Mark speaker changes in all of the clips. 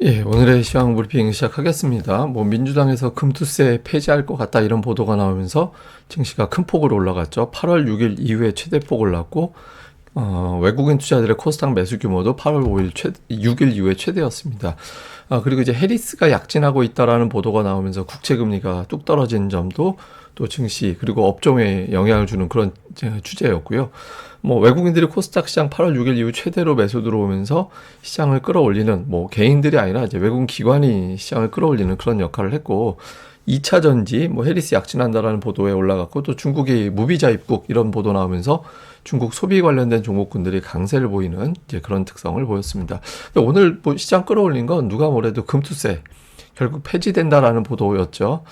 Speaker 1: 예, 오늘의 시황 브리핑 시작하겠습니다. 민주당에서 금투세 폐지할 것 같다 이런 보도가 나오면서 증시가 큰 폭으로 올라갔죠. 8월 6일 이후에 최대폭 올랐고, 외국인 투자들의 코스닥 매수 규모도 8월 6일 이후에 최대였습니다. 그리고 이제 해리스가 약진하고 있다라는 보도가 나오면서 국채금리가 뚝 떨어진 점도 또 증시 그리고 업종에 영향을 주는 그런 주제였고요. 외국인들이 코스닥 시장 8월 6일 이후 최대로 매수 들어오면서 시장을 끌어올리는 개인들이 아니라 이제 외국인 기관이 시장을 끌어올리는 그런 역할을 했고, 2차 전지 해리스 약진한다라는 보도에 올라갔고, 또 중국이 무비자 입국 이런 보도 나오면서 중국 소비 관련된 종목군들이 강세를 보이는 이제 그런 특성을 보였습니다. 근데 오늘 시장 끌어올린 건 누가 뭐래도 금투세 결국 폐지된다라는 보도였죠.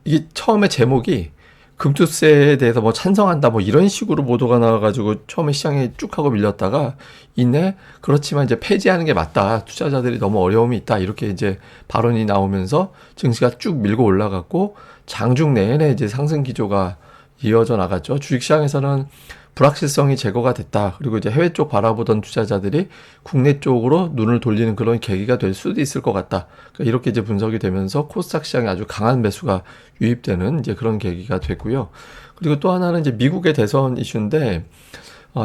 Speaker 1: 이게 처음에 제목이 금투세에 대해서 찬성한다 이런 식으로 보도가 나와가지고 처음에 시장에 쭉 하고 밀렸다가 이내 그렇지만 이제 폐지하는 게 맞다, 투자자들이 너무 어려움이 있다 이렇게 이제 발언이 나오면서 증시가 쭉 밀고 올라갔고, 장중 내내 이제 상승 기조가 이어져 나갔죠. 주식시장에서는 불확실성이 제거가 됐다. 그리고 이제 해외 쪽 바라보던 투자자들이 국내 쪽으로 눈을 돌리는 그런 계기가 될 수도 있을 것 같다. 그러니까 이렇게 이제 분석이 되면서 코스닥 시장에 아주 강한 매수가 유입되는 이제 그런 계기가 됐고요. 그리고 또 하나는 이제 미국의 대선 이슈인데,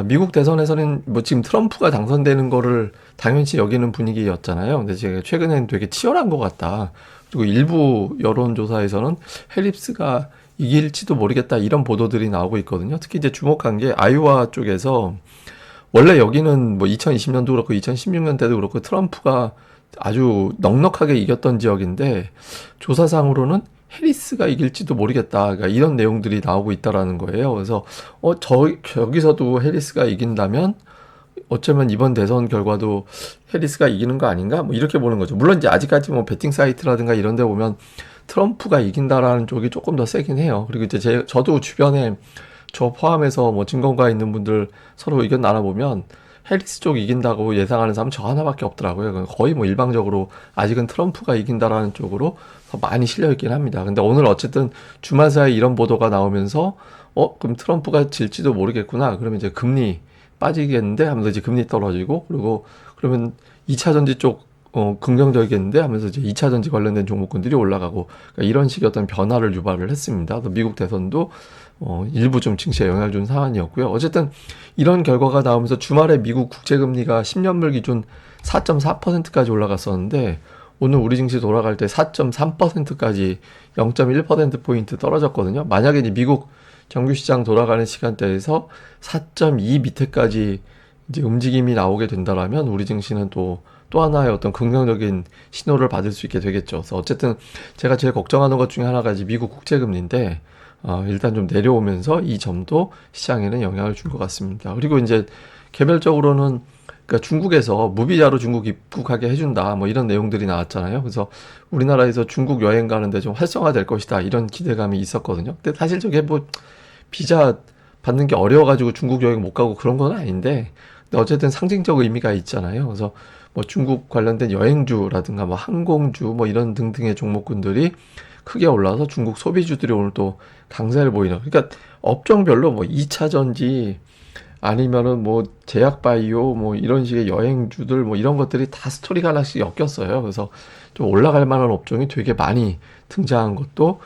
Speaker 1: 미국 대선에서는 지금 트럼프가 당선되는 거를 당연시 여기는 분위기였잖아요. 근데 제가 최근에는 되게 치열한 것 같다. 그리고 일부 여론조사에서는 해리스가 이길지도 모르겠다 이런 보도들이 나오고 있거든요. 특히 이제 주목한 게 아이오와 쪽에서, 원래 여기는 2020년도 그렇고 2016년 때도 그렇고 트럼프가 아주 넉넉하게 이겼던 지역인데, 조사상으로는 해리스가 이길지도 모르겠다, 그러니까 이런 내용들이 나오고 있다라는 거예요. 그래서 여기서도 해리스가 이긴다면 어쩌면 이번 대선 결과도 해리스가 이기는 거 아닌가? 이렇게 보는 거죠. 물론 이제 아직까지 베팅 사이트라든가 이런 데 보면 트럼프가 이긴다라는 쪽이 조금 더 세긴 해요. 그리고 이제 저도 주변에 저 포함해서 증권가에 있는 분들 서로 의견 나눠보면 해리스 쪽 이긴다고 예상하는 사람은 저 하나밖에 없더라고요. 거의 일방적으로 아직은 트럼프가 이긴다라는 쪽으로 더 많이 실려있긴 합니다. 근데 오늘 어쨌든 주말 사이에 이런 보도가 나오면서 그럼 트럼프가 질지도 모르겠구나. 그러면 이제 금리 빠지겠는데 하면서 이제 금리 떨어지고, 그리고 그러면 2차 전지 쪽 긍정적이겠는데 하면서 이제 2차 전지 관련된 종목군들이 올라가고, 그러니까 이런 식의 어떤 변화를 유발을 했습니다. 또 미국 대선도 일부 좀 증시에 영향을 준 사안이었고요. 어쨌든 이런 결과가 나오면서 주말에 미국 국채금리가 10년물 기준 4.4%까지 올라갔었는데, 오늘 우리 증시 돌아갈 때 4.3%까지 0.1%포인트 떨어졌거든요. 만약에 이제 미국 정규시장 돌아가는 시간대에서 4.2 밑에까지 이제 움직임이 나오게 된다라면 우리 증시는 또 하나의 어떤 긍정적인 신호를 받을 수 있게 되겠죠. 그래서 어쨌든 제가 제일 걱정하는 것 중에 하나가 이제 미국 국채금리인데, 일단 좀 내려오면서 이 점도 시장에는 영향을 줄 것 같습니다. 그리고 이제 개별적으로는 그러니까 중국에서 무비자로 중국 입국하게 해준다 이런 내용들이 나왔잖아요. 그래서 우리나라에서 중국 여행 가는데 좀 활성화될 것이다 이런 기대감이 있었거든요. 근데 사실 저게 비자 받는 게 어려워가지고 중국 여행 못 가고 그런 건 아닌데, 근데 어쨌든 상징적 의미가 있잖아요. 그래서 중국 관련된 여행주라든가 항공주 이런 등등의 종목군들이 크게 올라서 중국 소비주들이 오늘 또 강세를 보이는, 그러니까 업종별로 2차 전지 아니면은 제약 바이오 이런 식의 여행주들 이런 것들이 다 스토리가 하나씩 엮였어요. 그래서 좀 올라갈 만한 업종이 되게 많이 등장한 것도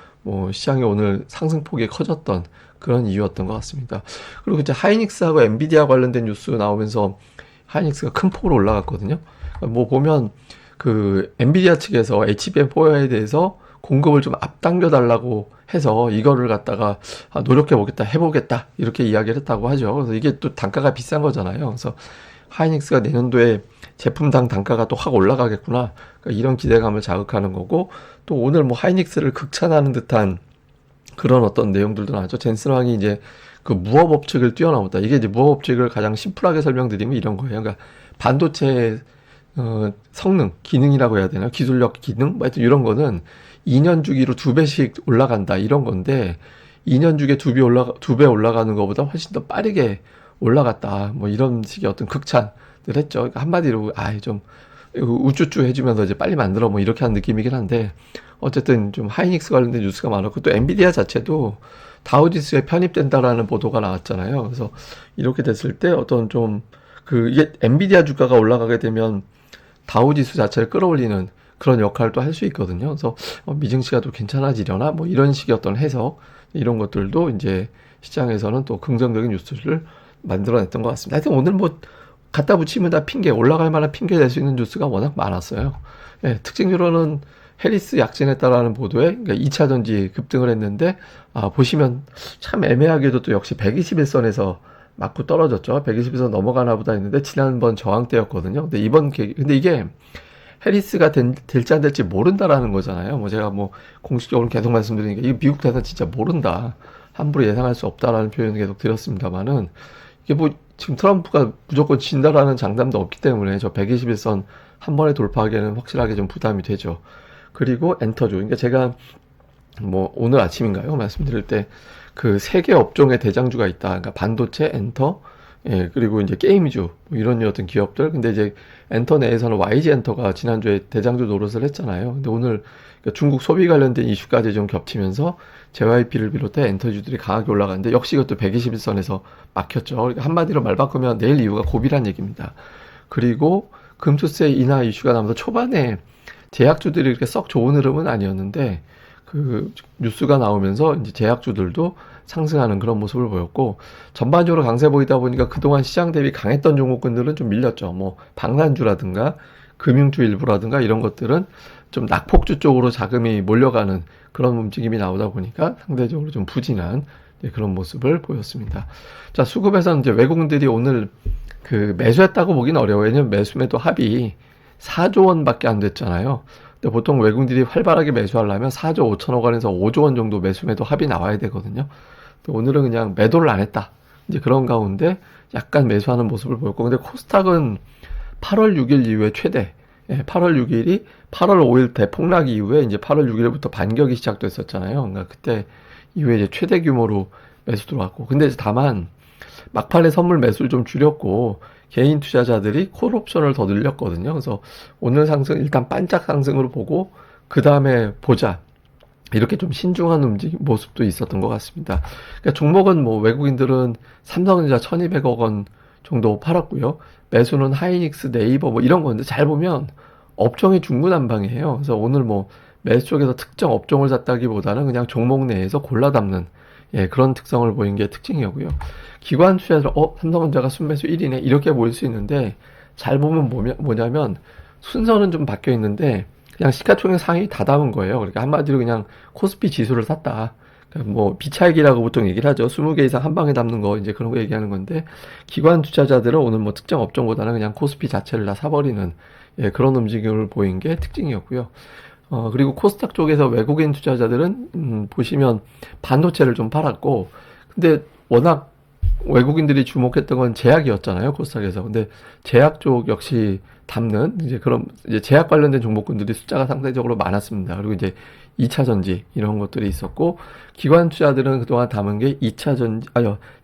Speaker 1: 시장이 오늘 상승폭이 커졌던 그런 이유였던 것 같습니다. 그리고 이제 하이닉스하고 엔비디아 관련된 뉴스 나오면서 하이닉스가 큰 폭으로 올라갔거든요. 보면 그 엔비디아 측에서 HBM4에 대해서 공급을 좀 앞당겨 달라고 해서 이거를 갖다가 노력해 보겠다, 해보겠다 이렇게 이야기를 했다고 하죠. 그래서 이게 또 단가가 비싼 거잖아요. 그래서 하이닉스가 내년도에 제품당 단가가 또 확 올라가겠구나, 그러니까 이런 기대감을 자극하는 거고, 또 오늘 하이닉스를 극찬하는 듯한 그런 어떤 내용들도 나왔죠. 젠슨 황이 이제 그 무어 법칙을 뛰어넘었다. 이게 이제 무어 법칙을 가장 심플하게 설명드리면 이런 거예요. 그러니까 반도체 성능, 기능이라고 해야 되나? 기술력 기능? 하여튼 이런 거는 2년 주기로 2배씩 올라간다 이런 건데, 2년 주기에 2배 올라가는 것보다 훨씬 더 빠르게 올라갔다 이런 식의 어떤 극찬을 했죠. 그러니까 한마디로 좀 우쭈쭈 해주면서 이제 빨리 만들어 이렇게 한 느낌이긴 한데, 어쨌든 좀 하이닉스 관련된 뉴스가 많았고, 또 엔비디아 자체도 다우지수에 편입된다라는 보도가 나왔잖아요. 그래서 이렇게 됐을 때 어떤 이게 엔비디아 주가가 올라가게 되면 다우지수 자체를 끌어올리는 그런 역할도 할 수 있거든요. 그래서 미증시가 또 괜찮아지려나 뭐 이런 식의 어떤 해석 이런 것들도 이제 시장에서는 또 긍정적인 뉴스를 만들어냈던 것 같습니다. 하여튼 오늘 뭐 갖다 붙이면 다 핑계 올라갈 만한 핑계 낼 수 있는 뉴스가 워낙 많았어요. 예, 특징적으로는 해리스 약진했다라는 보도에 그러니까 2차 전지 급등을 했는데 보시면 참 애매하게도 또 역시 121선에서 맞고 떨어졌죠. 121선 넘어가나 보다 했는데 지난번 저항대였거든요. 근데 이게 해리스가 될지 안 될지 모른다라는 거잖아요. 뭐 제가 뭐 공식적으로 계속 말씀드리니까 이 미국 대선 진짜 모른다. 함부로 예상할 수 없다라는 표현을 계속 드렸습니다만은 이게 뭐 지금 트럼프가 무조건 진다라는 장담도 없기 때문에 저 121선 한 번에 돌파하기에는 확실하게 좀 부담이 되죠. 그리고 엔터주. 그러니까 제가 뭐 오늘 아침인가요? 말씀드릴 때 그 세 개 업종의 대장주가 있다. 그러니까 반도체, 엔터, 예, 그리고 이제 게임주 뭐 이런 어떤 기업들. 근데 이제 엔터 내에서는 YG 엔터가 지난주에 대장주 노릇을 했잖아요. 근데 오늘 그러니까 중국 소비 관련된 이슈까지 좀 겹치면서 JYP를 비롯해 엔터주들이 강하게 올라가는데 역시 이것도 121선에서 막혔죠. 그러니까 한마디로 말 바꾸면 내일 이유가 고비란 얘기입니다. 그리고 금투세 인하 이슈가 나면서 초반에 제약주들이 이렇게 썩 좋은 흐름은 아니었는데 그 뉴스가 나오면서 이제 제약주들도 상승하는 그런 모습을 보였고 전반적으로 강세 보이다 보니까 그동안 시장 대비 강했던 종목군들은 좀 밀렸죠. 뭐 방산주라든가 금융주 일부라든가 이런 것들은 좀 낙폭주 쪽으로 자금이 몰려가는 그런 움직임이 나오다 보니까 상대적으로 좀 부진한 그런 모습을 보였습니다. 자, 수급에서는 이제 외국인들이 오늘 그 매수했다고 보기는 어려워요. 왜냐면 매수매도 합이 4조 원밖에 안 됐잖아요. 근데 보통 외국인들이 활발하게 매수하려면 4조 5천억 원에서 5조 원 정도 매수매도 합이 나와야 되거든요. 오늘은 그냥 매도를 안 했다. 이제 그런 가운데 약간 매수하는 모습을 보였고, 근데 코스닥은 8월 6일 이후에 최대, 8월 6일이 8월 5일 대폭락 이후에 이제 8월 6일부터 반격이 시작됐었잖아요. 그러니까 그때 이후에 이제 최대 규모로 매수 들어왔고, 근데 다만 막판에 선물 매수를 좀 줄였고 개인 투자자들이 콜옵션을 더 늘렸거든요. 그래서 오늘 상승 일단 반짝 상승으로 보고 그 다음에 보자. 이렇게 좀 신중한 움직임 모습도 있었던 것 같습니다. 그러니까 종목은 뭐 외국인들은 삼성전자 1200억 원 정도 팔았고요. 매수는 하이닉스, 네이버 뭐 이런 건데 잘 보면 업종이 중구난방이에요. 그래서 오늘 뭐 매수 쪽에서 특정 업종을 샀다기보다는 그냥 종목 내에서 골라 담는 그런 특성을 보인 게 특징이었고요. 기관 투자자 삼성전자가 순매수 1위네 이렇게 보일 수 있는데 잘 보면 뭐냐면 순서는 좀 바뀌어 있는데 그냥 시가총액 상위 다 담은 거예요. 그러니까 한마디로 그냥 코스피 지수를 샀다. 그러니까 뭐 비차익이라고 보통 얘기를 하죠. 20개 이상 한 방에 담는 거 이제 그런 거 얘기하는 건데 기관 투자자들은 오늘 뭐 특정 업종보다는 그냥 코스피 자체를 다 사버리는 그런 움직임을 보인 게 특징이었고요. 그리고 코스닥 쪽에서 외국인 투자자들은 보시면 반도체를 좀 팔았고 근데 워낙 외국인들이 주목했던 건 제약이었잖아요, 코스닥에서. 근데 제약 쪽 역시 담는 이제 그런 이제 제약 관련된 종목군들이 숫자가 상대적으로 많았습니다. 그리고 이제 2차 전지 이런 것들이 있었고 기관 투자들은 그동안 담은 게 2차 전지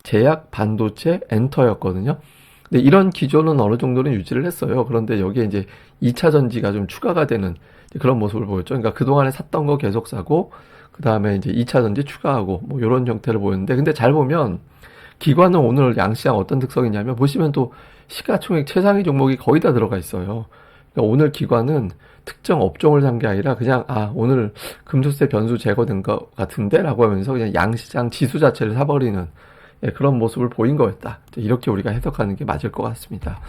Speaker 1: 제약, 반도체, 엔터였거든요. 근데 이런 기조는 어느 정도는 유지를 했어요. 그런데 여기에 이제 2차 전지가 좀 추가가 되는 그런 모습을 보였죠. 그러니까 그동안에 샀던 거 계속 사고 그다음에 이제 2차 전지 추가하고 뭐 이런 형태를 보였는데 근데 잘 보면 기관은 오늘 양시장 어떤 특성이냐면 보시면 또 시가총액 최상위 종목이 거의 다 들어가 있어요. 그러니까 오늘 기관은 특정 업종을 산 게 아니라 그냥 오늘 금수세 변수 제거된 것 같은데 라고 하면서 그냥 양시장 지수 자체를 사버리는 그런 모습을 보인 거였다. 이렇게 우리가 해석하는 게 맞을 것 같습니다.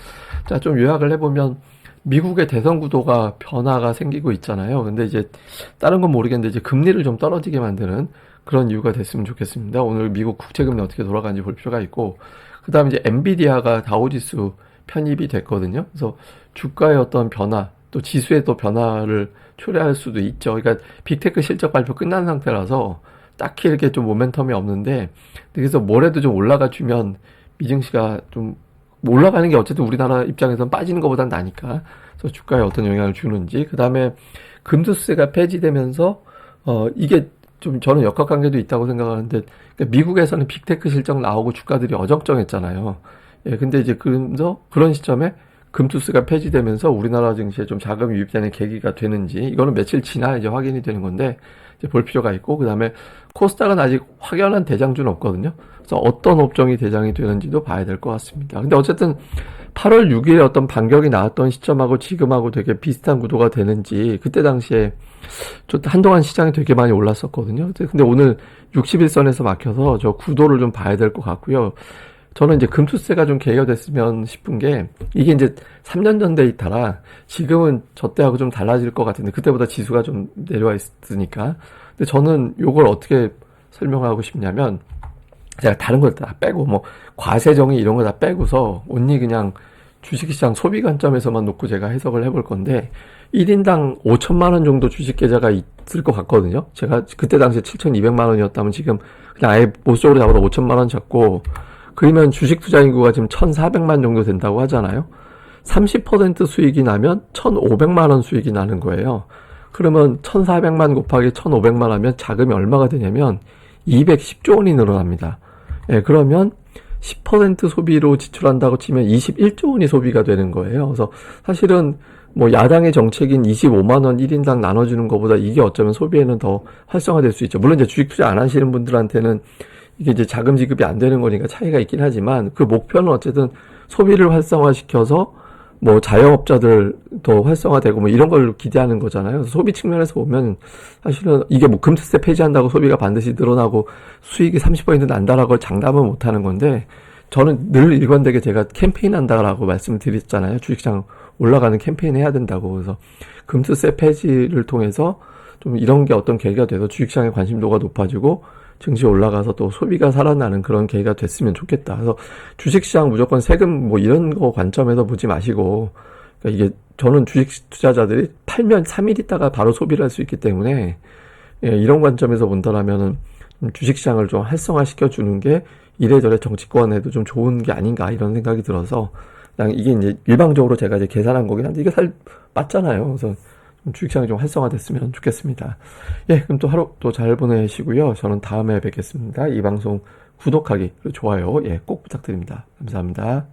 Speaker 1: 자, 좀 요약을 해보면 미국의 대선 구도가 변화가 생기고 있잖아요. 근데 이제 다른 건 모르겠는데 이제 금리를 좀 떨어지게 만드는 그런 이유가 됐으면 좋겠습니다. 오늘 미국 국채금리 어떻게 돌아가는지 볼 필요가 있고 그 다음에 이제 엔비디아가 다우지수 편입이 됐거든요. 그래서 주가의 어떤 변화 또 지수의 또 변화를 초래할 수도 있죠. 그러니까 빅테크 실적 발표 끝난 상태라서 딱히 이렇게 좀 모멘텀이 없는데 그래서 뭐래도 좀 올라가 주면 미증시가 좀 올라가는 게 어쨌든 우리나라 입장에서는 빠지는 것보단 나니까 그래서 주가에 어떤 영향을 주는지 그 다음에 금수세가 폐지되면서 이게 좀 저는 역학관계도 있다고 생각하는데 그러니까 미국에서는 빅테크 실적 나오고 주가들이 어정쩡했잖아요. 근데 이제 그래서 그런 시점에 금투스가 폐지되면서 우리나라 증시에 좀 자금이 유입되는 계기가 되는지 이거는 며칠 지나 이제 확인이 되는 건데 이제 볼 필요가 있고, 그 다음에 코스닥은 아직 확연한 대장주는 없거든요. 그래서 어떤 업종이 대장이 되는지도 봐야 될 것 같습니다. 근데 어쨌든 8월 6일에 어떤 반격이 나왔던 시점하고 지금하고 되게 비슷한 구도가 되는지, 그때 당시에 좀 한동안 시장이 되게 많이 올랐었거든요. 근데 오늘 60일선에서 막혀서 저 구도를 좀 봐야 될 것 같고요. 저는 이제 금투세가 좀 계기가 됐으면 싶은 게, 이게 이제 3년 전 데이터라 지금은 저 때하고 좀 달라질 것 같은데, 그때보다 지수가 좀 내려와 있으니까. 근데 저는 요걸 어떻게 설명하고 싶냐면, 제가 다른 걸 다 빼고, 뭐, 과세정의 이런 거 다 빼고서, 온리 그냥 주식시장 소비 관점에서만 놓고 제가 해석을 해볼 건데, 1인당 5천만 원 정도 주식 계좌가 있을 것 같거든요. 제가 그때 당시에 7,200만 원이었다면 지금 그냥 아예 보수적으로 잡아도 5천만 원 잡고, 그러면 주식 투자 인구가 지금 1,400만 정도 된다고 하잖아요. 30% 수익이 나면 1,500만 원 수익이 나는 거예요. 그러면 1,400만 곱하기 1,500만 하면 자금이 얼마가 되냐면 210조 원이 늘어납니다. 예, 그러면 10% 소비로 지출한다고 치면 21조 원이 소비가 되는 거예요. 그래서 사실은 뭐 야당의 정책인 25만 원 1인당 나눠주는 것보다 이게 어쩌면 소비에는 더 활성화될 수 있죠. 물론 이제 주식 투자 안 하시는 분들한테는 이게 이제 자금 지급이 안 되는 거니까 차이가 있긴 하지만, 그 목표는 어쨌든 소비를 활성화시켜서 뭐 자영업자들도 활성화되고 뭐 이런 걸 기대하는 거잖아요. 그래서 소비 측면에서 보면 사실은 이게 뭐 금투세 폐지한다고 소비가 반드시 늘어나고 수익이 30% 난다라고 장담은 못 하는 건데, 저는 늘 일관되게 제가 캠페인 한다라고 말씀을 드렸잖아요. 주식시장 올라가는 캠페인 해야 된다고. 그래서 금투세 폐지를 통해서 좀 이런 게 어떤 계기가 돼서 주식시장의 관심도가 높아지고 증시 올라가서 또 소비가 살아나는 그런 계기가 됐으면 좋겠다. 그래서 주식시장 무조건 세금 뭐 이런 거 관점에서 보지 마시고, 그러니까 이게 저는 주식 투자자들이 팔면 3일 있다가 바로 소비를 할 수 있기 때문에, 예, 이런 관점에서 본다라면은 주식시장을 좀 활성화시켜 주는 게 이래저래 정치권에도 좀 좋은 게 아닌가 이런 생각이 들어서, 그냥 이게 이제 일방적으로 제가 이제 계산한 거긴 한데, 이게 살 맞잖아요. 그래서 주식시장이 좀 활성화됐으면 좋겠습니다. 예, 그럼 또 하루 또 잘 보내시고요. 저는 다음에 뵙겠습니다. 이 방송 구독하기, 그리고 좋아요, 예, 꼭 부탁드립니다. 감사합니다.